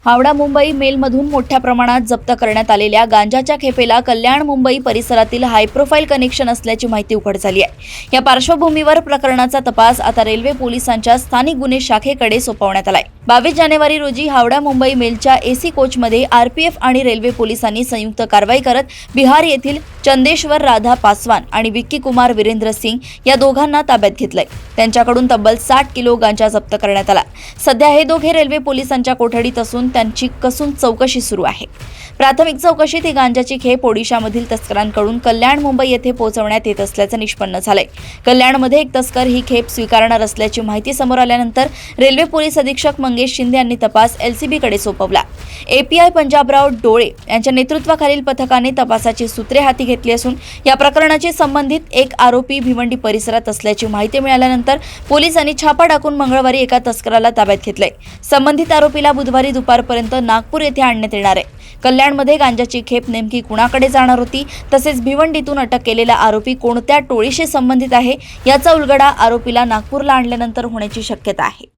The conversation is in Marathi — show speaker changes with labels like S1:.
S1: हावडा मुंबई मेलमधून मोठ्या प्रमाणात जप्त करण्यात आलेल्या गांजाच्या खेपेला कल्याण मुंबई परिसरातील हाय प्रोफाईल कनेक्शन असल्याची माहिती उघड झाली आहे। या पार्श्वभूमीवर प्रकरणाचा तपास आता रेल्वे पोलिसांच्या स्थानिक गुन्हे शाखेकडे सोपवण्यात आलाय। 22 जानेवारी रोजी हावडा मुंबई मेलच्या एसी कोचमध्ये आरपीएफ आणि रेल्वे पोलिसांनी संयुक्त कारवाई करत बिहार येथील चंदेश्वर राधा पासवान आणि विक्की कुमार वीरेंद्र सिंग या दोघांना ताब्यात घेतलंय। त्यांच्याकडून तब्बल 60 किलो गांजा जप्त करण्यात आला। सध्या हे दोघे रेल्वे पोलिसांच्या कोठडीत असून त्यांची कसून चौकशी सुरू आहे। प्राथमिक चौकशीत ही गांजाची खेप ओडिशामधील तस्करांकडून कल्याण मुंबई येथे पोहोचवण्यात येत असल्याचं निष्पन्न झालंय। कल्याणमध्ये एक तस्कर ही खेप स्वीकारणार असल्याची माहिती समोर आल्यानंतर रेल्वे पोलीस अधीक्षक मंगेश शिंदे यांनी तपास एलसीबीकडे सोपवला। एपीआय पंजाबराव डोळे यांच्या नेतृत्वाखालील पथकाने तपासाची सूत्रे हाती घेतली असून या प्रकरणाचे संबंधित एक आरोपी भिवंडी परिसरात असल्याची माहिती मिळाल्यानंतर पोलिसांनी छापा टाकून मंगळवारी एका तस्कराला ताब्यात घेतलंय। संबंधित आरोपीला बुधवारी दुपारपर्यंत नागपूर येथे आणण्यात येणार आहे। कल्याणमध्ये गांजाची खेप नेमकी कुणाकडे जाणार होती तसेच भिवंडीतून अटक केलेला आरोपी कोणत्या टोळीशी संबंधित आहे याचा उलगडा आरोपीला नागपूरला आणल्यानंतर होण्याची शक्यता आहे।